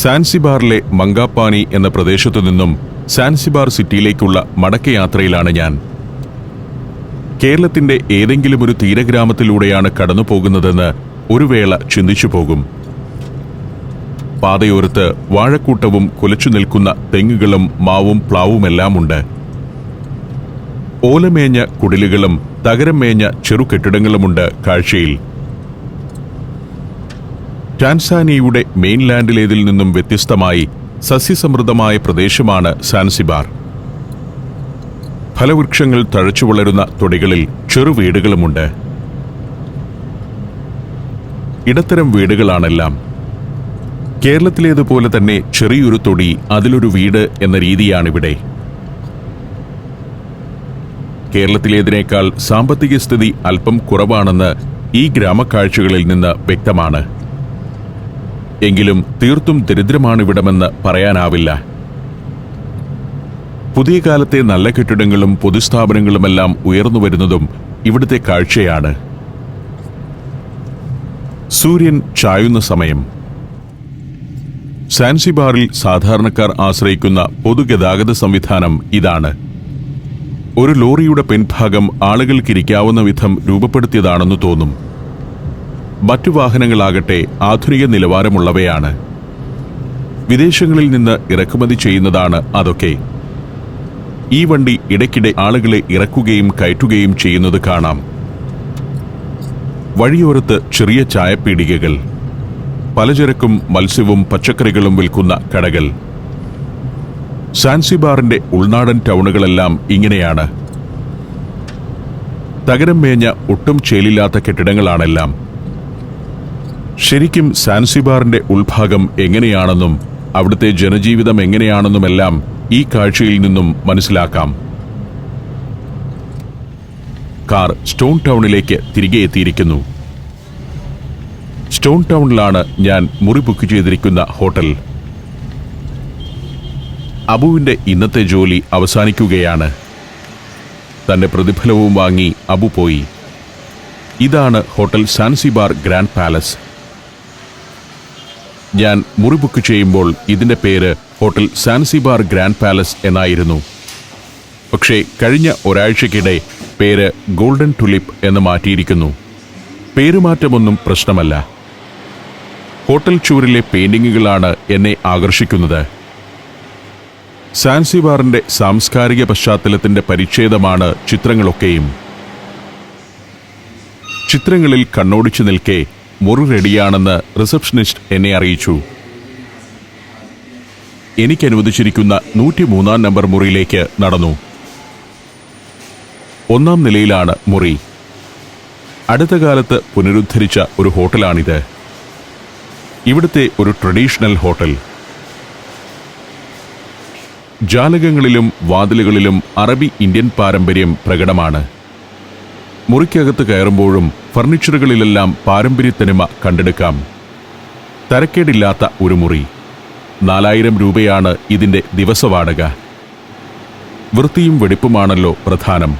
സാൻസിബാറിലെ മംഗാപ്പാനി എന്ന പ്രദേശത്തു നിന്നും സാൻസിബാർ സിറ്റിയിലേക്കുള്ള മടക്കയാത്രയിലാണ് ഞാൻ. കേരളത്തിന്റെ ഏതെങ്കിലും ഒരു തീരഗ്രാമത്തിലൂടെയാണ് കടന്നു പോകുന്നതെന്ന് ഒരു വേള ചിന്തിച്ചു പോകും. പാതയോരത്ത് വാഴക്കൂട്ടവും കുലച്ചു നിൽക്കുന്ന തെങ്ങുകളും മാവും പ്ലാവുമെല്ലാമുണ്ട്. ഓലമേഞ്ഞ കുടിലുകളും തകരം മേഞ്ഞ ചെറുകെട്ടിടങ്ങളുമുണ്ട് കാഴ്ചയിൽ. ടാൻസാനിയയുടെ മെയിൻലാൻഡിലേതിൽ നിന്നും വ്യത്യസ്തമായി സസ്യസമൃദ്ധമായ പ്രദേശമാണ് സാൻസിബാർ. ഫലവൃക്ഷങ്ങൾ തഴച്ചു വളരുന്ന തൊടികളിൽ ചെറുവീടുകളുമുണ്ട്. ഇടത്തരം വീടുകളാണെല്ലാം. കേരളത്തിലേതുപോലെ തന്നെ ചെറിയൊരു തൊടി അതിലൊരു വീട് എന്ന രീതിയാണിവിടെ. കേരളത്തിലേതിനേക്കാൾ സാമ്പത്തിക സ്ഥിതി അല്പം കുറവാണെന്ന് ഈ ഗ്രാമക്കാഴ്ചകളിൽ നിന്ന് വ്യക്തമാണ്. എങ്കിലും തീർത്തും ദരിദ്രമാണിവിടമെന്ന് പറയാനാവില്ല. പുതിയ കാലത്തെ നല്ല കെട്ടിടങ്ങളും പൊതുസ്ഥാപനങ്ങളുമെല്ലാം ഉയർന്നു വരുന്നതും ഇവിടുത്തെ കാഴ്ചയാണ്. സൂര്യൻ ചായുന്ന സമയം. സാൻസിബാറിൽ സാധാരണക്കാർ ആശ്രയിക്കുന്ന പൊതുഗതാഗത സംവിധാനം ഇതാണ്. ഒരു ലോറിയുടെ പിൻഭാഗം ആളുകൾക്കിരിക്കാവുന്ന വിധം രൂപപ്പെടുത്തിയതാണെന്ന് തോന്നും. മറ്റു വാഹനങ്ങളാകട്ടെ ആധുനിക നിലവാരമുള്ളവയാണ്. വിദേശങ്ങളിൽ നിന്ന് ഇറക്കുമതി ചെയ്യുന്നതാണ് അതൊക്കെ. ഈ വണ്ടി ഇടയ്ക്കിടെ ആളുകളെ ഇറക്കുകയും കയറ്റുകയും ചെയ്യുന്നത് കാണാം. വഴിയോരത്ത് ചെറിയ ചായപ്പീടികകൾ, പലചരക്കും മത്സ്യവും പച്ചക്കറികളും വിൽക്കുന്ന കടകൾ. സാൻസിബാറിന്റെ ഉൾനാടൻ ടൗണുകളെല്ലാം ഇങ്ങനെയാണ്. തകരം മേഞ്ഞ ഒട്ടും ചേലില്ലാത്ത കെട്ടിടങ്ങളാണെല്ലാം. ശരിക്കും സാൻസിബാറിന്റെ ഉൾഭാഗം എങ്ങനെയാണെന്നും അവിടുത്തെ ജനജീവിതം എങ്ങനെയാണെന്നുമെല്ലാം ഈ കാഴ്ചയിൽ നിന്നും മനസ്സിലാക്കാം. കാർ സ്റ്റോൺ ടൗണിലേക്ക് തിരികെ എത്തിയിരിക്കുന്നു. സ്റ്റോൺ ടൗണിലാണ് ഞാൻ മുറി ബുക്ക് ചെയ്തിരിക്കുന്ന ഹോട്ടൽ. അബുവിന്റെ ഇന്നത്തെ ജോലി അവസാനിക്കുകയാണ്. തന്റെ പ്രതിഫലവും വാങ്ങി അബു പോയി. ഇതാണ് ഹോട്ടൽ സാൻസിബാർ ഗ്രാൻഡ് പാലസ്. ഞാൻ മുറി ബുക്ക് ചെയ്യുമ്പോൾ ഇതിന്റെ പേര് ഹോട്ടൽ സാൻസിബാർ ഗ്രാൻഡ് പാലസ് എന്നായിരുന്നു. പക്ഷേ കഴിഞ്ഞ ഒരാഴ്ചക്കിടെ പേര് ഗോൾഡൻ ടുലിപ്പ് എന്ന് മാറ്റിയിരിക്കുന്നു. പേരുമാറ്റമൊന്നും പ്രശ്നമല്ല. ഹോട്ടൽ ചുവരിലെ പെയിന്റിങ്ങുകളാണ് എന്നെ ആകർഷിക്കുന്നത്. സാൻസിബാറിന്റെ സാംസ്കാരിക പശ്ചാത്തലത്തിന്റെ പരിച്ഛേദമാണ് ചിത്രങ്ങളൊക്കെയും. ചിത്രങ്ങളിൽ കണ്ണോടിച്ചു നിൽക്കെ മുറി റെഡിയാണെന്ന് റിസപ്ഷനിസ്റ്റ് എന്നെ അറിയിച്ചു. എനിക്കനുവദിച്ചിരിക്കുന്ന 103 നമ്പർ മുറിയിലേക്ക് നടന്നു. 1-ാം നിലയിലാണ് മുറി. അടുത്ത കാലത്ത് പുനരുദ്ധരിച്ച ഒരു ഹോട്ടലാണിത്. ഇവിടുത്തെ ഒരു ട്രഡീഷണൽ ഹോട്ടൽ. ജാലകങ്ങളിലും വാതിലുകളിലും അറബി ഇന്ത്യൻ പാരമ്പര്യം പ്രകടമാണ്. മുറിക്കകത്ത് കയറുമ്പോഴും ഫർണിച്ചറുകളിലെല്ലാം പാരമ്പര്യത്തനിമ കണ്ടെടുക്കാം. തരക്കേടില്ലാത്ത ഒരു മുറി. 4000 രൂപയാണ് ഇതിന്റെ ദിവസവാടക. വൃത്തിയും വെടിപ്പുമാണല്ലോ പ്രധാനം.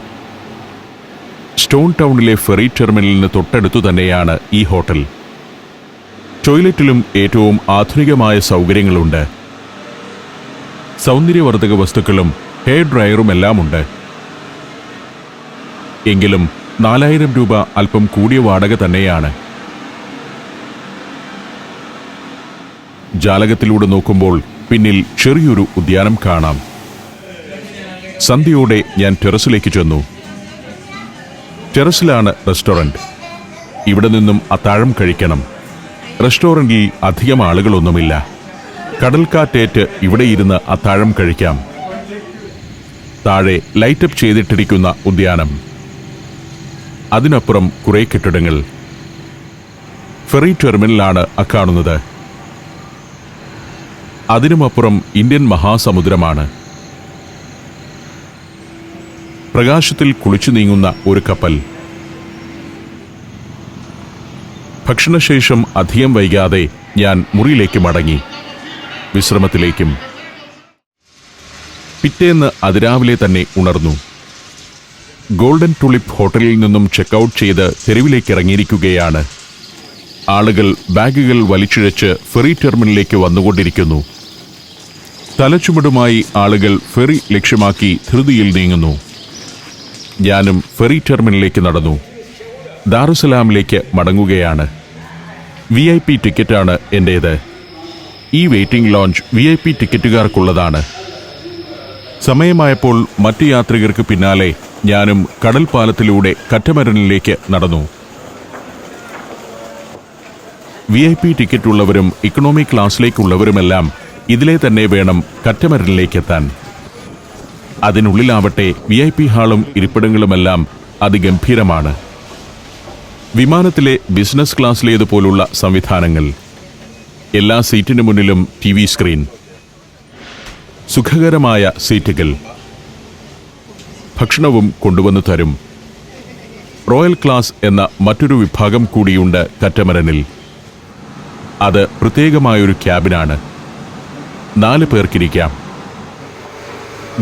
സ്റ്റോൺ ടൗണിലെ ഫെറി ടെർമിനലിന് തൊട്ടടുത്തു തന്നെയാണ് ഈ ഹോട്ടൽ. ടോയ്ലറ്റിലും ഏറ്റവും ആധുനികമായ സൗകര്യങ്ങളുണ്ട്. സൗന്ദര്യവർദ്ധക വസ്തുക്കളും ഹെയർ ഡ്രയറുമെല്ലാമുണ്ട്. എങ്കിലും 4000 രൂപ അല്പം കൂടിയ വാടക തന്നെയാണ്. ജാലകത്തിലൂടെ നോക്കുമ്പോൾ പിന്നിൽ ചെറിയൊരു ഉദ്യാനം കാണാം. സന്ധ്യയോടെ ഞാൻ ടെറസിലേക്ക് ചെന്നു. ടെറസിലാണ് റെസ്റ്റോറന്റ്. ഇവിടെ നിന്നും അത്താഴം കഴിക്കണം. റെസ്റ്റോറന്റിൽ അധികം ആളുകളൊന്നുമില്ല. കടൽക്കാറ്റേറ്റ് ഇവിടെ ഇരുന്ന് അത്താഴം കഴിക്കാം. താഴെ ലൈറ്റപ്പ് ചെയ്തിട്ടിരിക്കുന്ന ഉദ്യാനം. അതിനപ്പുറം കുറെ കെട്ടിടങ്ങൾ. ഫെറി ടെർമിനലാണ് അക്കാണുന്നത്. അതിനുമപ്പുറം ഇന്ത്യൻ മഹാസമുദ്രമാണ്. പ്രകാശത്തിൽ കുളിച്ചു നീങ്ങുന്ന ഒരു കപ്പൽ. ഭക്ഷണശേഷം അധികം വൈകാതെ ഞാൻ മുറിയിലേക്ക് മടങ്ങി. വിശ്രമത്തിലേക്കും. പിറ്റേന്ന് അതിരാവിലെ തന്നെ ഉണർന്നു. ഗോൾഡൻ ടുലിപ്പ് ഹോട്ടലിൽ നിന്നും ചെക്കൗട്ട് ചെയ്ത് തെരുവിലേക്ക് ഇറങ്ങിയിരിക്കുകയാണ്. ആളുകൾ ബാഗുകൾ വലിച്ചിഴച്ച് ഫെറി ടെർമിനലിലേക്ക് വന്നുകൊണ്ടിരിക്കുന്നു. തലച്ചുമടുമായി ആളുകൾ ഫെറി ലക്ഷ്യമാക്കി ധൃതിയിൽ നീങ്ങുന്നു. ഞാനും ഫെറി ടെർമിനലിലേക്ക് നടന്നു. ദാറുസലാമിലേക്ക് മടങ്ങുകയാണ്. VIP ടിക്കറ്റാണ് എൻ്റേത്. ഈ വെയിറ്റിംഗ് ലോഞ്ച് VIP ടിക്കറ്റുകാർക്കുള്ളതാണ്. സമയമായപ്പോൾ മറ്റു യാത്രികർക്ക് പിന്നാലെ ഞാനും കടൽ പാലത്തിലൂടെ കറ്റമരനിലേക്ക് നടന്നു. VIP ടിക്കറ്റുള്ളവരും ഇക്കണോമി ക്ലാസ്സിലേക്കുള്ളവരുമെല്ലാം ഇതിലെ തന്നെ വേണം കറ്റമരനിലേക്കെത്താൻ. അതിനുള്ളിലാവട്ടെ VIP ഹാളും ഇരിപ്പിടങ്ങളുമെല്ലാം അതിഗംഭീരമാണ്. വിമാനത്തിലെ ബിസിനസ് ക്ലാസ്സിലേതുപോലുള്ള സംവിധാനങ്ങൾ. എല്ലാ സീറ്റിനു മുന്നിലും TV സ്ക്രീൻ, സുഖകരമായ സീറ്റുകൾ, ഭക്ഷണവും കൊണ്ടുവന്നു തരും. റോയൽ ക്ലാസ് എന്ന മറ്റൊരു വിഭാഗം കൂടിയുണ്ട് കറ്റമരനിൽ. അത് പ്രത്യേകമായൊരു ക്യാബിനാണ്. 4 പേർക്കിരിക്കാം.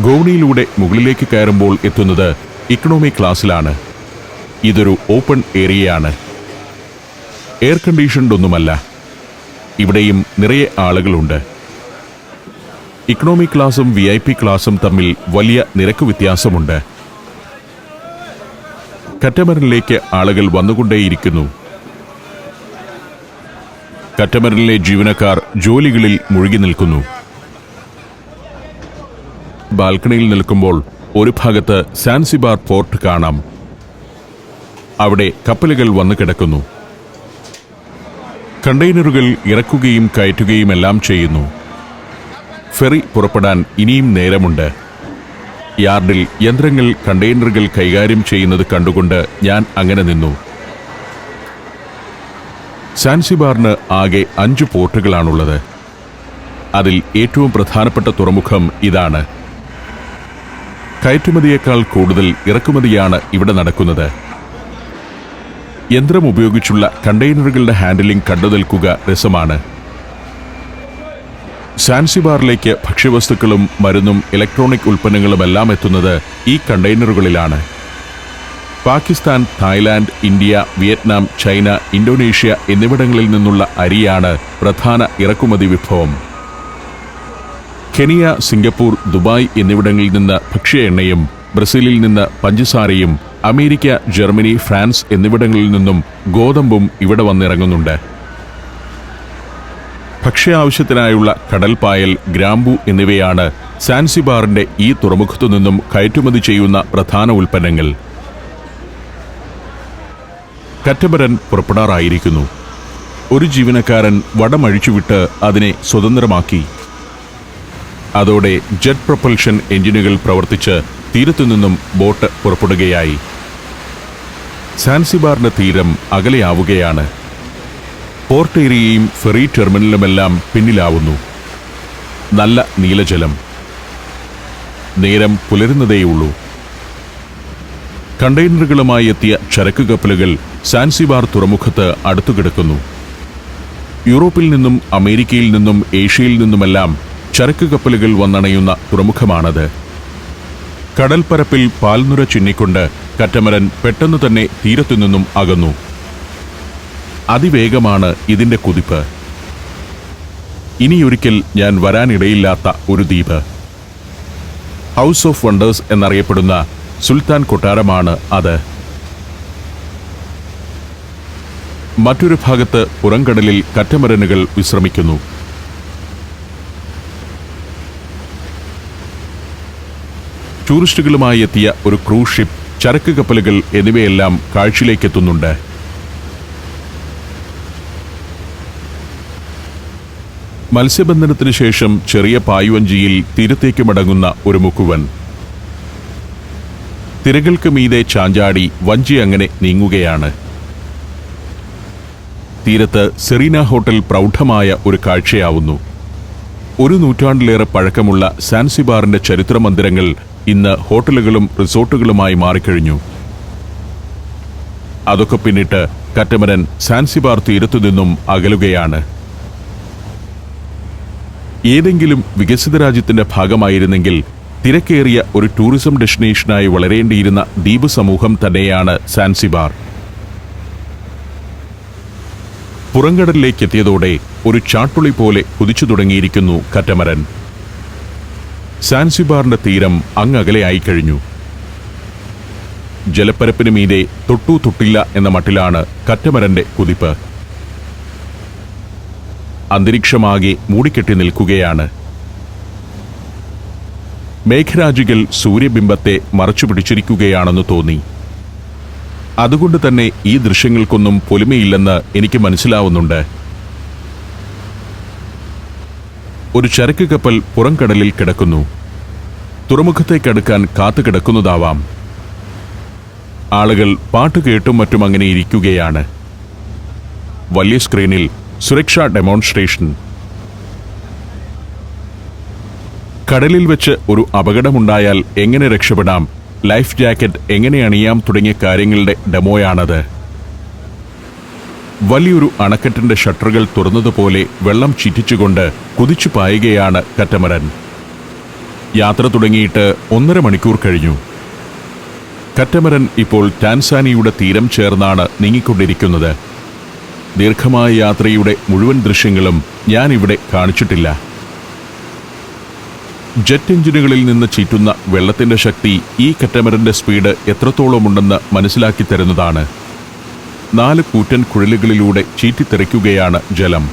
ഗോവണിയിലൂടെ മുകളിലേക്ക് കയറുമ്പോൾ എത്തുന്നത് ഇക്കണോമി ക്ലാസ്സിലാണ്. ഇതൊരു ഓപ്പൺ ഏരിയയാണ്. എയർ കണ്ടീഷൻഡൊന്നുമല്ല. ഇവിടെയും നിറയെ ആളുകളുണ്ട്. ഇക്കണോമി ക്ലാസും VIP ക്ലാസും തമ്മിൽ വലിയ നിരക്ക് വ്യത്യാസമുണ്ട്. കറ്റമരനിലേക്ക് ആളുകൾ വന്നുകൊണ്ടേയിരിക്കുന്നു. കറ്റമരനിലെ ജീവനക്കാർ ജോലികളിൽ മുഴുകി നിൽക്കുന്നു. ബാൽക്കണിയിൽ നിൽക്കുമ്പോൾ ഒരു ഭാഗത്ത് സാൻസിബാർ പോർട്ട് കാണാം. അവിടെ കപ്പലുകൾ വന്നു കിടക്കുന്നു. കണ്ടെയ്നറുകൾ ഇറക്കുകയും കയറ്റുകയും എല്ലാം ചെയ്യുന്നു. ഫെറി പുറപ്പെടാൻ ഇനിയും നേരമുണ്ട്. യാർഡിൽ യന്ത്രങ്ങൾ കണ്ടെയ്നറുകൾ കൈകാര്യം ചെയ്യുന്നത് കണ്ടുകൊണ്ട് ഞാൻ അങ്ങനെ നിന്നു. സാൻസിബാറിന് ആകെ 5 പോർട്ടുകളാണുള്ളത്. അതിൽ ഏറ്റവും പ്രധാനപ്പെട്ട തുറമുഖം ഇതാണ്. കയറ്റുമതിയേക്കാൾ കൂടുതൽ ഇറക്കുമതിയാണ് ഇവിടെ നടക്കുന്നത്. യന്ത്രം ഉപയോഗിച്ചുള്ള കണ്ടെയ്നറുകളുടെ ഹാൻഡിലിംഗ് കണ്ടു നിൽക്കുക രസമാണ്. സാൻസിബാറിലേക്ക് ഭക്ഷ്യവസ്തുക്കളും മരുന്നും ഇലക്ട്രോണിക് ഉൽപ്പന്നങ്ങളുമെല്ലാം എത്തുന്നത് ഈ കണ്ടെയ്നറുകളിലാണ്. Pakistan, Thailand, India, Vietnam, China, Indonesia എന്നിവിടങ്ങളിൽ നിന്നുള്ള അരിയാണ് പ്രധാന ഇറക്കുമതി വിഭവം. കെനിയ, സിംഗപ്പൂർ, ദുബായ് എന്നിവിടങ്ങളിൽ നിന്ന് ഭക്ഷ്യ എണ്ണയും, ബ്രസീലിൽ നിന്ന് പഞ്ചസാരയും, അമേരിക്ക, ജർമ്മനി, ഫ്രാൻസ് എന്നിവിടങ്ങളിൽ നിന്നും ഗോതമ്പും ഇവിടെ വന്നിറങ്ങുന്നുണ്ട്. ഭക്ഷ്യാവശ്യത്തിനായുള്ള കടൽപ്പായൽ, ഗ്രാമ്പു എന്നിവയാണ് സാൻസിബാറിന്റെ ഈ തുറമുഖത്തു നിന്നും കയറ്റുമതി ചെയ്യുന്ന പ്രധാന ഉൽപ്പന്നങ്ങൾ. കറ്റമരൻ പുറപ്പെടാറായിരിക്കുന്നു. ഒരു ജീവനക്കാരൻ വടമഴിച്ചുവിട്ട് അതിനെ സ്വതന്ത്രമാക്കി. അതോടെ ജെറ്റ് പ്രൊപ്പൽഷൻ എഞ്ചിനുകൾ പ്രവർത്തിച്ച് തീരത്തുനിന്നും ബോട്ട് പുറപ്പെടുകയായി. സാൻസിബാറിന്റെ തീരം അകലെയാവുകയാണ്. പോർട്ട് ഏരിയയും ഫെറി ടെർമിനലുമെല്ലാം പിന്നിലാവുന്നു. നല്ല നീലജലം. നേരം പുലരുന്നതേയുള്ളൂ. കണ്ടെയ്നറുകളുമായി എത്തിയ ചരക്ക് കപ്പലുകൾ സാൻസിബാർ തുറമുഖത്ത് അടുത്തുകിടക്കുന്നു. യൂറോപ്പിൽ നിന്നും അമേരിക്കയിൽ നിന്നും ഏഷ്യയിൽ നിന്നുമെല്ലാം ചരക്ക് കപ്പലുകൾ വന്നണയുന്ന തുറമുഖമാണത്. കടൽപ്പരപ്പിൽ പാൽനുര ചിന്നിക്കൊണ്ട് കറ്റമരൻ പെട്ടെന്ന് തന്നെ തീരത്തുനിന്നും അകന്നു. അതിവേഗമാണ് ഇതിന്റെ കുതിപ്പ്. ഇനിയൊരിക്കൽ ഞാൻ വരാനിടയില്ലാത്ത ഒരു ദ്വീപ്. ഹൗസ് ഓഫ് വണ്ടേഴ്സ് എന്നറിയപ്പെടുന്ന സുൽത്താൻ കൊട്ടാരമാണ് അത്. മറ്റൊരു ഭാഗത്ത് പുറംകടലിൽ കറ്റമരനുകൾ വിശ്രമിക്കുന്നു. ടൂറിസ്റ്റുകളുമായി എത്തിയ ഒരു ക്രൂസ് ഷിപ്പ്, ചരക്ക് കപ്പലുകൾ എന്നിവയെല്ലാം കാഴ്ചയിലേക്കെത്തുന്നുണ്ട്. മത്സ്യബന്ധനത്തിനു ശേഷം ചെറിയ പായ്വഞ്ചിയിൽ തീരത്തേക്ക് മടങ്ങുന്ന ഒരു മുക്കുവൻ. തിരകൾക്ക് മീതെ ചാഞ്ചാടി വഞ്ചി അങ്ങനെ നീങ്ങുകയാണ്. തീരത്ത് സെറീന ഹോട്ടൽ പ്രൗഢമായ ഒരു കാഴ്ചയാവുന്നു. 1 നൂറ്റാണ്ടിലേറെ പഴക്കമുള്ള സാൻസിബാറിന്റെ ചരിത്ര മന്ദിരങ്ങൾ ഇന്ന് ഹോട്ടലുകളും റിസോർട്ടുകളുമായി മാറിക്കഴിഞ്ഞു. അതൊക്കെ പിന്നിട്ട് കറ്റമരൻ സാൻസിബാർ തീരത്തു നിന്നും അകലുകയാണ്. ഏതെങ്കിലും വികസിത രാജ്യത്തിന്റെ ഭാഗമായിരുന്നെങ്കിൽ തിരക്കേറിയ ഒരു ടൂറിസം ഡെസ്റ്റിനേഷനായി വളരേണ്ടിയിരുന്ന ദ്വീപ് സമൂഹം തന്നെയാണ് സാൻസിബാർ. പുറംകടലിലേക്കെത്തിയതോടെ ഒരു ചാട്ടുളി പോലെ കുതിച്ചു തുടങ്ങിയിരിക്കുന്നു കറ്റമരൻ. സാൻസിബാറിന്റെ തീരം അങ്ങകലെയായി കഴിഞ്ഞു. ജലപ്പരപ്പിന് മീതെ തൊട്ടു തൊട്ടില്ല എന്ന മട്ടിലാണ് കറ്റമരന്റെ കുതിപ്പ്. അന്തരീക്ഷമാകെ മൂടിക്കെട്ടി നിൽക്കുകയാണ്. മേഘരാജികൾ സൂര്യബിംബത്തെ മറച്ചുപിടിച്ചിരിക്കുകയാണെന്ന് തോന്നി. അതുകൊണ്ട് തന്നെ ഈ ദൃശ്യങ്ങൾക്കൊന്നും പൊലിമയില്ലെന്ന് എനിക്ക് മനസ്സിലാവുന്നുണ്ട്. ഒരു ചരക്ക് കപ്പൽ പുറംകടലിൽ കിടക്കുന്നു. തുറമുഖത്തേക്കടുക്കാൻ കാത്തുകിടക്കുന്നതാവാം. ആളുകൾ പാട്ട് കേട്ടും മറ്റും അങ്ങനെ ഇരിക്കുകയാണ്. വലിയ സ്ക്രീനിൽ സുരക്ഷാ ഡെമോൺസ്ട്രേഷൻ. കടലിൽ വെച്ച് ഒരു അപകടമുണ്ടായാൽ എങ്ങനെ രക്ഷപ്പെടാം, ലൈഫ് ജാക്കറ്റ് എങ്ങനെ അണിയാം തുടങ്ങിയ കാര്യങ്ങളുടെ ഡെമോയാണത്. വലിയൊരു അണക്കെട്ടിന്റെ ഷട്ടറുകൾ തുറന്നതുപോലെ വെള്ളം ചീറ്റിച്ചുകൊണ്ട് കുതിച്ചു പായുകയാണ് കറ്റമരൻ. യാത്ര തുടങ്ങിയിട്ട് 1.5 മണിക്കൂർ കഴിഞ്ഞു. കറ്റമരൻ ഇപ്പോൾ ടാൻസാനിയയുടെ തീരം ചേർന്നാണ് നീങ്ങിക്കൊണ്ടിരിക്കുന്നത്. ദീർഘമായ യാത്രയുടെ മുഴുവൻ ദൃശ്യങ്ങളും ഞാൻ ഇവിടെ കാണിച്ചിട്ടില്ല. ജെറ്റ് എഞ്ചിനുകളിൽ നിന്ന് ചീറ്റുന്ന വെള്ളത്തിന്റെ ശക്തി ഈ കറ്റമരന്റെ സ്പീഡ് എത്രത്തോളമുണ്ടെന്ന് മനസ്സിലാക്കി തരുന്നതാണ്. 4 കൂറ്റൻ കുഴലുകളിലൂടെ ചീറ്റിത്തെറിക്കുകയാണ് ജലം.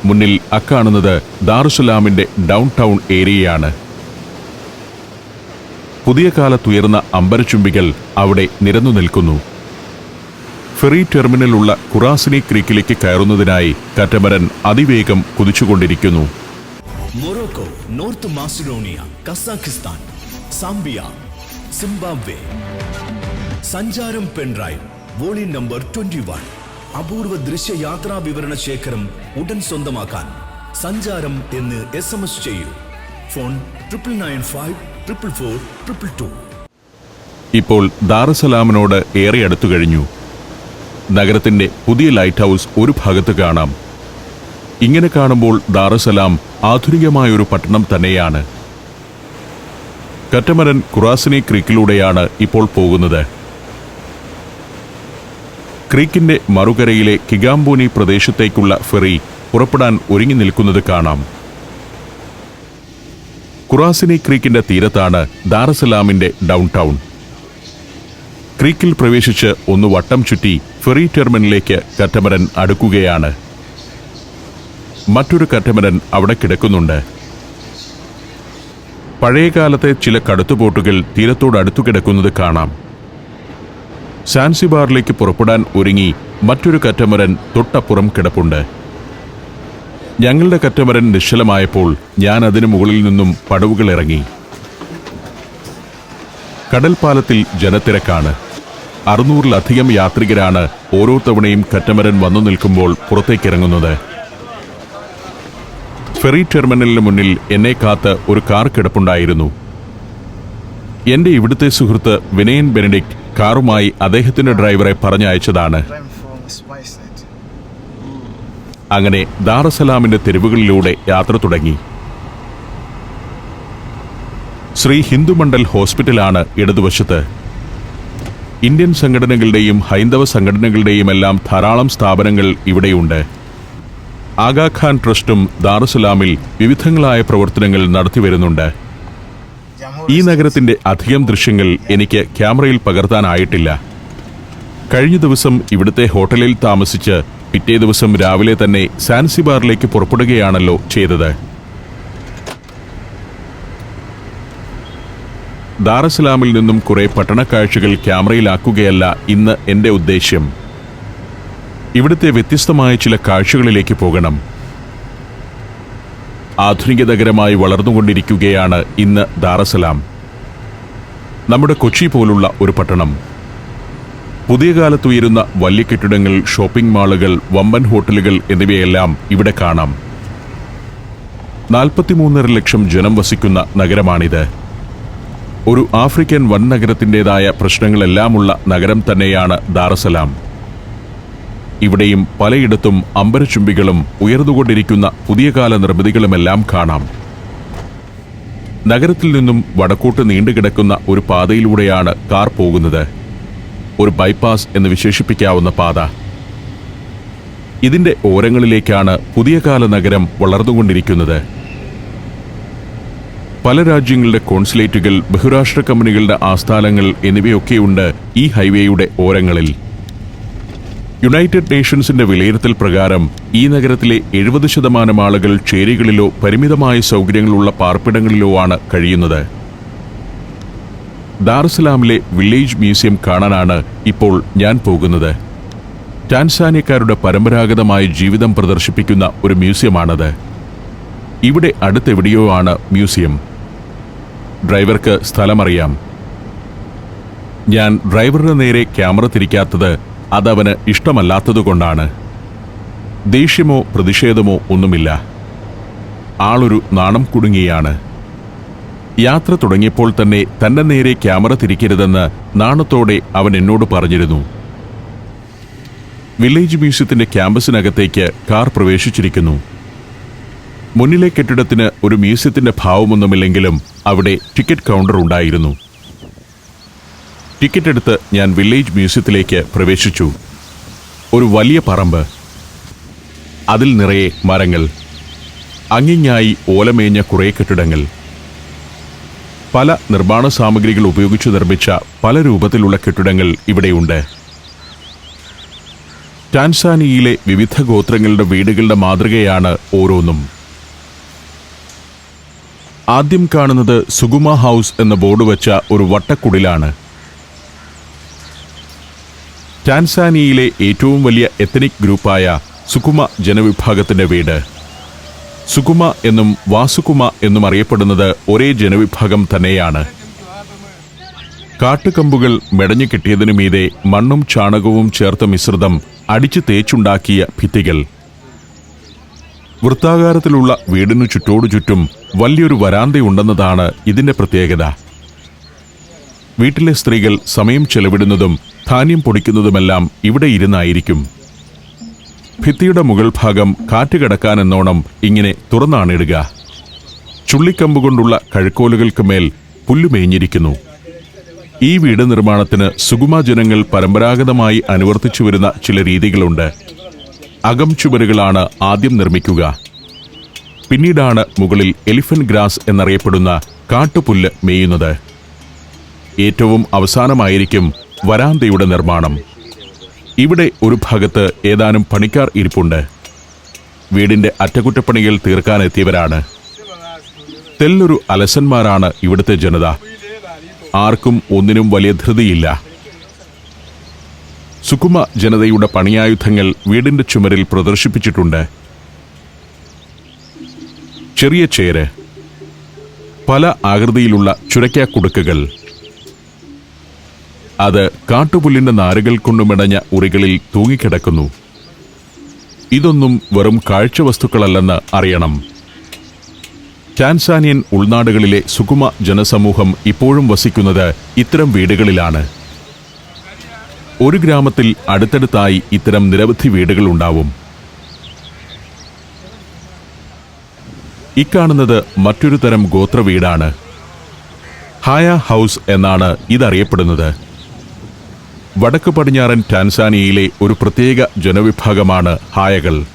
മുന്നിൽ അക്കാണുന്നത് ദാറുസലാമിന്റെ ഡൗൺ ടൗൺ ഏരിയയാണ്. പുതിയ കാലത്തുയർന്ന അമ്പരചുംബികൾ അവിടെ നിരന്നു നിൽക്കുന്നു. ഫെറി ടെർമിനലുള്ള ഖുറാസിനി ക്രീക്കിലേക്ക് കയറുന്നതിനായി കറ്റമരൻ അതിവേഗം കുതിച്ചുകൊണ്ടിരിക്കുന്നു. Morocco, North Macedonia, Kazakhstan, Zambia, Zimbabwe. സഞ്ചാരം പെൻഡ്രൈവ് വോളിയം നമ്പർ 21. അപൂർവ ദൃശ്യയാത്രാ വിവരണ ശേഖരം ഉടൻ സ്വന്തമാക്കാൻ സഞ്ചാരം എന്ന് SMS ചെയ്യൂ. ഫോൺ 9995444222. ഇപ്പോൾ ദാറുസലാമിനോട് ഏറെ അടുത്തു കഴിഞ്ഞു. നഗരത്തിന്റെ പുതിയ ലൈറ്റ് ഹൗസ് ഒരു ഭാഗത്ത് കാണാം. ഇങ്ങനെ കാണുമ്പോൾ ദാറുസലാം ആധുനികമായൊരു പട്ടണം തന്നെയാണ്. കറ്റമരൻ ഖുറാസിനി ക്രീക്കിലൂടെയാണ് ഇപ്പോൾ പോകുന്നത്. ക്രീക്കിന്റെ മറുകരയിലെ കിഗാംബോനി പ്രദേശത്തേക്കുള്ള ഫെറി പുറപ്പെടാൻ ഒരുങ്ങി നിൽക്കുന്നത് കാണാം. ഖുറാസിനി ക്രീക്കിന്റെ തീരത്താണ് ദാറുസലാമിന്റെ ഡൗൺ ടൗൺ. ക്രീക്കിൽ പ്രവേശിച്ച് ഒന്ന് വട്ടം ചുറ്റി ഫെറി ടെർമിനലിലേക്ക് കറ്റമരൻ അടുക്കുകയാണ്. മറ്റൊരു കറ്റമരൻ അവിടെ കിടക്കുന്നുണ്ട്. പഴയകാലത്തെ ചില കടുത്തുബോട്ടുകൾ തീരത്തോടടുത്തു കിടക്കുന്നത് കാണാം. സാൻസിബാറിലേക്ക് പുറപ്പെടാൻ ഒരുങ്ങി മറ്റൊരു കറ്റമരൻ തൊട്ടപ്പുറം കിടപ്പുണ്ട്. ഞങ്ങളുടെ കറ്റമരൻ നിശ്ചലമായപ്പോൾ ഞാൻ അതിനു മുകളിൽ നിന്നും പടവുകൾ ഇറങ്ങി. കടൽപ്പാലത്തിൽ ജനത്തിരക്കാണ്. 600-ലധികം യാത്രികരാണ് ഓരോ തവണയും കറ്റമരൻ വന്നു നിൽക്കുമ്പോൾ പുറത്തേക്കിറങ്ങുന്നത്. ഫെറി ടെർമിനലിന് മുന്നിൽ എന്നെ കാത്ത് ഒരു കാർ കിടപ്പുണ്ടായിരുന്നു. എന്റെ ഇവിടുത്തെ സുഹൃത്ത് വിനയൻ ബെനഡിക്റ്റ് കാറുമായി അദ്ദേഹത്തിന്റെ ഡ്രൈവറെ പറഞ്ഞയച്ചതാണ്. അങ്ങനെ ദാറുസലാമിന്റെ തെരുവുകളിലൂടെ യാത്ര തുടങ്ങി. ശ്രീ ഹിന്ദുമണ്ഡൽ ഹോസ്പിറ്റലാണ് ഇടതുവശത്ത്. ഇന്ത്യൻ സംഘടനകളുടെയും ഹൈന്ദവ സംഘടനകളുടെയും എല്ലാം ധാരാളം സ്ഥാപനങ്ങൾ ഇവിടെയുണ്ട്. ആഗാഖാൻ ട്രസ്റ്റും ദാറുസലാമിൽ വിവിധങ്ങളായ പ്രവർത്തനങ്ങൾ നടത്തിവരുന്നുണ്ട്. ഈ നഗരത്തിന്റെ അധികം ദൃശ്യങ്ങൾ എനിക്ക് ക്യാമറയിൽ പകർത്താനായിട്ടില്ല. കഴിഞ്ഞ ദിവസം ഇവിടുത്തെ ഹോട്ടലിൽ താമസിച്ച് പിറ്റേ ദിവസം രാവിലെ തന്നെ സാൻസിബാറിലേക്ക് പുറപ്പെടുകയാണല്ലോ ചെയ്തത്. ദാറുസലാമിൽ നിന്നും കുറെ പട്ടണക്കാഴ്ചകൾ ക്യാമറയിലാക്കുകയല്ല ഇന്ന് എന്റെ ഉദ്ദേശ്യം. ഇവിടുത്തെ വ്യത്യസ്തമായ ചില കാഴ്ചകളിലേക്ക് പോകണം. ആധുനിക നഗരമായി വളർന്നുകൊണ്ടിരിക്കുകയാണ് ഇന്ന് ദാറുസലാം. നമ്മുടെ കൊച്ചി പോലുള്ള ഒരു പട്ടണം. പുതിയ കാലത്തുയരുന്ന വലിയ കെട്ടിടങ്ങൾ, ഷോപ്പിംഗ് മാളുകൾ, വമ്പൻ ഹോട്ടലുകൾ എന്നിവയെല്ലാം ഇവിടെ കാണാം. 43.5 ലക്ഷം ജനം വസിക്കുന്ന നഗരമാണിത്. ഒരു ആഫ്രിക്കൻ വൻ നഗരത്തിൻ്റെതായ പ്രശ്നങ്ങളെല്ലാമുള്ള നഗരം തന്നെയാണ് ദാറുസലാം. ഇവിടെയും പലയിടത്തും അമ്പരചുംബികളും ഉയർന്നുകൊണ്ടിരിക്കുന്ന പുതിയ കാല നിർമ്മിതികളുമെല്ലാം കാണാം. നഗരത്തിൽ നിന്നും വടക്കോട്ട് നീണ്ടുകിടക്കുന്ന ഒരു പാതയിലൂടെയാണ് കാർ പോകുന്നത്. ഒരു ബൈപ്പാസ് എന്ന് വിശേഷിപ്പിക്കാവുന്ന പാത. ഇതിന്റെ ഓരങ്ങളിലേക്കാണ് പുതിയ കാല നഗരം വളർന്നുകൊണ്ടിരിക്കുന്നത്. പല രാജ്യങ്ങളുടെ കോൺസുലേറ്റുകൾ, ബഹുരാഷ്ട്ര കമ്പനികളുടെ ആസ്ഥാനങ്ങൾ എന്നിവയൊക്കെയുണ്ട് ഈ ഹൈവേയുടെ ഓരങ്ങളിൽ. യുണൈറ്റഡ് നേഷൻസിന്റെ വിലയിരുത്തൽ പ്രകാരം ഈ നഗരത്തിലെ 70% ആളുകൾ ചേരികളിലോ പരിമിതമായ സൗകര്യങ്ങളുള്ള പാർപ്പിടങ്ങളിലോ ആണ് കഴിയുന്നത്. ദാറുസലാമിലെ വില്ലേജ് മ്യൂസിയം കാണാനാണ് ഇപ്പോൾ ഞാൻ പോകുന്നത്. ടാൻസാനിയക്കാരുടെ പരമ്പരാഗതമായ ജീവിതം പ്രദർശിപ്പിക്കുന്ന ഒരു മ്യൂസിയമാണത്. ഇവിടെ അടുത്തെവിടെയോ ആണ് മ്യൂസിയം. ഡ്രൈവർക്ക് സ്ഥലമറിയാം. ഞാൻ ഡ്രൈവറുടെ നേരെ ക്യാമറ തിരിക്കാത്തത് അതവന് ഇഷ്ടമല്ലാത്തതുകൊണ്ടാണ്. ദേഷ്യമോ പ്രതിഷേധമോ ഒന്നുമില്ല. ആളൊരു നാണം കുടുങ്ങിയാണ്. യാത്ര തുടങ്ങിയപ്പോൾ തന്നെ തന്റെ നേരെ ക്യാമറ തിരിക്കരുതെന്ന് നാണത്തോടെ അവൻ എന്നോട് പറഞ്ഞിരുന്നു. വില്ലേജ് മ്യൂസിയത്തിന്റെ ക്യാമ്പസിനകത്തേക്ക് കാർ പ്രവേശിച്ചിരിക്കുന്നു. മുന്നിലെ കെട്ടിടത്തിന് ഒരു മ്യൂസിയത്തിന്റെ ഭാവമൊന്നുമില്ലെങ്കിലും അവിടെ ടിക്കറ്റ് കൗണ്ടർ ഉണ്ടായിരുന്നു. ടിക്കറ്റ് എടുത്ത് ഞാൻ വില്ലേജ് മ്യൂസിയത്തിലേക്ക് പ്രവേശിച്ചു. ഒരു വലിയ പറമ്പ്, അതിൽ നിറയെ മരങ്ങൾ, അങ്ങിങ്ങായി ഓലമേഞ്ഞ കുറേ കെട്ടിടങ്ങൾ. പല നിർമ്മാണ സാമഗ്രികൾ ഉപയോഗിച്ച് നിർമ്മിച്ച പല രൂപത്തിലുള്ള കെട്ടിടങ്ങൾ ഇവിടെയുണ്ട്. ടാൻസാനിയയിലെ വിവിധ ഗോത്രങ്ങളുടെ വീടുകളുടെ മാതൃകയാണ് ഓരോന്നും. ആദ്യം കാണുന്നത് സുഗുമ ഹൗസ് എന്ന ബോർഡ് വെച്ച ഒരു വട്ടക്കുടിലാണ്. ടാൻസാനിയയിലെ ഏറ്റവും വലിയ എത്നിക് ഗ്രൂപ്പായ സുകുമ ജനവിഭാഗത്തിന്റെ വീട്. സുകുമ എന്നും വാസുകുമ എന്നും അറിയപ്പെടുന്നത് ഒരേ ജനവിഭാഗം തന്നെയാണ്. കാട്ടുകമ്പുകൾ മെടഞ്ഞു കിട്ടിയതിനു മീതെ മണ്ണും ചാണകവും ചേർത്ത മിശ്രിതം അടിച്ചു തേച്ചുണ്ടാക്കിയ ഭിത്തികൾ. വൃത്താകാരത്തിലുള്ള വീടിനു ചുറ്റോടു ചുറ്റും വലിയൊരു വരാന്തയുണ്ടെന്നതാണ് ഇതിന്റെ പ്രത്യേകത. വീട്ടിലെ സ്ത്രീകൾ സമയം ചെലവിടുന്നതും ധാന്യം പൊടിക്കുന്നതുമെല്ലാം ഇവിടെ ഇരുന്നായിരിക്കും. ഭിത്തിയുടെ മുകൾ ഭാഗം കാറ്റ് കടക്കാനെന്നോണം ഇങ്ങനെ തുറന്നാണിടുക. ചുള്ളിക്കമ്പുകൊണ്ടുള്ള കഴുക്കോലുകൾക്ക് മേൽ പുല്ലുമേഞ്ഞിരിക്കുന്നു. ഈ വീട് നിർമ്മാണത്തിന് സുഗുമ ജനങ്ങൾ പരമ്പരാഗതമായി അനുവർത്തിച്ചു വരുന്ന ചില രീതികളുണ്ട്. അകം ചുവരുകളാണ് ആദ്യം നിർമ്മിക്കുക. പിന്നീടാണ് മുകളിൽ എലിഫന്റ് ഗ്രാസ് എന്നറിയപ്പെടുന്ന കാട്ടുപുല്ല് മേയുന്നത്. ഏറ്റവും അവസാനമായിരിക്കും വരാന്തയുടെ നിർമ്മാണം. ഇവിടെ ഒരു ഭാഗത്ത് ഏതാനും പണിക്കാർ ഇരിപ്പുണ്ട്. വീടിന്റെ അറ്റകുറ്റപ്പണികൾ തീർക്കാനെത്തിയവരാണ്. തെല്ലൊരു അലസന്മാരാണ് ഇവിടുത്തെ ജനത. ആർക്കും ഒന്നിനും വലിയ ധൃതിയില്ല. സുകുമ ജനതയുടെ പണിയായുധങ്ങൾ വീടിന്റെ ചുമരിൽ പ്രദർശിപ്പിച്ചിട്ടുണ്ട്. ചെറിയ ചേര്, പല ആകൃതിയിലുള്ള ചുരയ്ക്കാക്കുടുക്കുകൾ, അത് കാട്ടുപുല്ലിന്റെ നാരുകൾ കൊണ്ടുമിടഞ്ഞ ഉറികളിൽ തൂങ്ങിക്കിടക്കുന്നു. ഇതൊന്നും വെറും കാഴ്ച വസ്തുക്കളല്ലെന്ന് അറിയണം. ടാൻസാനിയൻ ഉൾനാടുകളിലെ സുകുമ ജനസമൂഹം ഇപ്പോഴും വസിക്കുന്നത് ഇത്തരം വീടുകളിലാണ്. ഒരു ഗ്രാമത്തിൽ അടുത്തടുത്തായി ഇത്തരം നിരവധി വീടുകളുണ്ടാവും. ഇക്കാണുന്നത് മറ്റൊരു തരം ഗോത്ര വീടാണ്. ഹായ ഹൗസ് എന്നാണ് ഇതറിയപ്പെടുന്നത്. വടക്ക് പടിഞ്ഞാറൻ ടാൻസാനിയയിലെ ഒരു പ്രത്യേക ജനവിഭാഗമാണ് ഹായകൾ.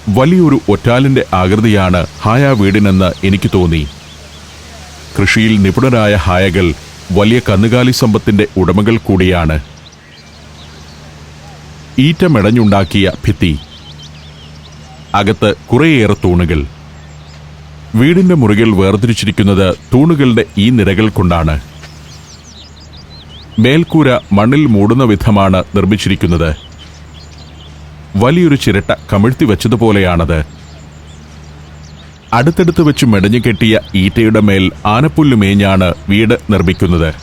വലിയൊരു ഒറ്റാലിന്റെ ആകൃതിയാണ് ഹായ വീടിനെന്ന് എനിക്ക് തോന്നി. കൃഷിയിൽ നിപുണരായ ഹായകൾ വലിയ കന്നുകാലി സമ്പത്തിന്റെ ഉടമകൾ കൂടിയാണ്. ഈറ്റ മെടഞ്ഞുണ്ടാക്കിയ ഭിത്തി, അകത്ത് കുറേയേറെ തൂണുകൾ. വീടിന്റെ മുറികൾ വേർതിരിച്ചിരിക്കുന്നത് തൂണുകളുടെ ഈ നിരകൾ കൊണ്ടാണ്. മേൽക്കൂര മണ്ണിൽ മൂടുന്ന വിധമാണ് നിർമ്മിച്ചിരിക്കുന്നത്. വലിയൊരു ചിരട്ട കമിഴ്ത്തി വെച്ചതുപോലെയാണത്. അടുത്തടുത്ത് വെച്ച് മെടഞ്ഞു കെട്ടിയ ഈറ്റയുടെ മേൽ ആനപ്പുല്ല് മേഞ്ഞാണ് വീട് നിർമ്മിക്കുന്നത്.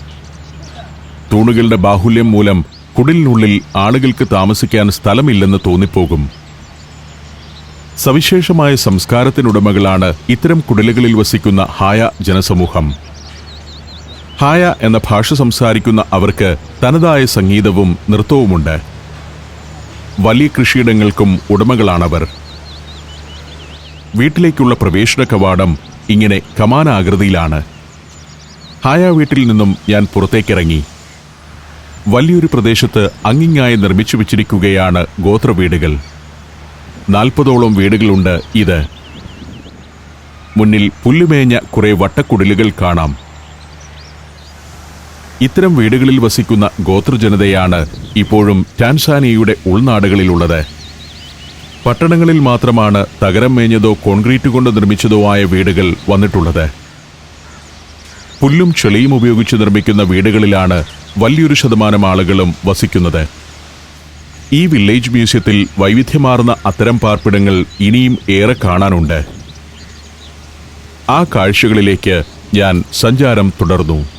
തൂണുകളുടെ ബാഹുല്യം മൂലം കുടിലിനുള്ളിൽ ആളുകൾക്ക് താമസിക്കാൻ സ്ഥലമില്ലെന്ന് തോന്നിപ്പോകും. സവിശേഷമായ സംസ്കാരത്തിനുടമകളാണ് ഇത്തരം കുടിലുകളിൽ വസിക്കുന്ന ഹായ ജനസമൂഹം. ഹായ എന്ന ഭാഷ സംസാരിക്കുന്ന അവർക്ക് തനതായ സംഗീതവും നൃത്തവുമുണ്ട്. വലിയ കൃഷിയിടങ്ങൾക്കും ഉടമകളാണവർ. വീട്ടിലേക്കുള്ള പ്രവേശന കവാടം ഇങ്ങനെ കമാനാകൃതിയിലാണ്. ഹായ വീട്ടിൽ നിന്നും ഞാൻ പുറത്തേക്കിറങ്ങി. വലിയൊരു പ്രദേശത്ത് അങ്ങിങ്ങായി നിർമ്മിച്ചു വച്ചിരിക്കുകയാണ് ഗോത്രവീടുകൾ. 40ഓളം വീടുകളുണ്ട് ഇത്. മുന്നിൽ പുല്ലുമേഞ്ഞ കുറെ വട്ടക്കുടിലുകൾ കാണാം. ഇത്തരം വീടുകളിൽ വസിക്കുന്ന ഗോത്രജനതയാണ് ഇപ്പോഴും ടാൻസാനിയയുടെ ഉൾനാടുകളിലുള്ളത്. പട്ടണങ്ങളിൽ മാത്രമാണ് തകരം മേഞ്ഞതോ കോൺക്രീറ്റ് കൊണ്ട് നിർമ്മിച്ചതോ ആയ വീടുകൾ വന്നിട്ടുള്ളത്. പുല്ലും ചെളിയും ഉപയോഗിച്ച് നിർമ്മിക്കുന്ന വീടുകളിലാണ് വലിയൊരു ശതമാനം ആളുകളും വസിക്കുന്നത്. ഈ വില്ലേജ് മ്യൂസിയത്തിൽ വൈവിധ്യമാർന്ന അത്തരം പാർപ്പിടങ്ങൾ ഇനിയും ഏറെ കാണാനുണ്ട്. ആ കാഴ്ചകളിലേക്ക് ഞാൻ സഞ്ചാരം തുടർന്നു.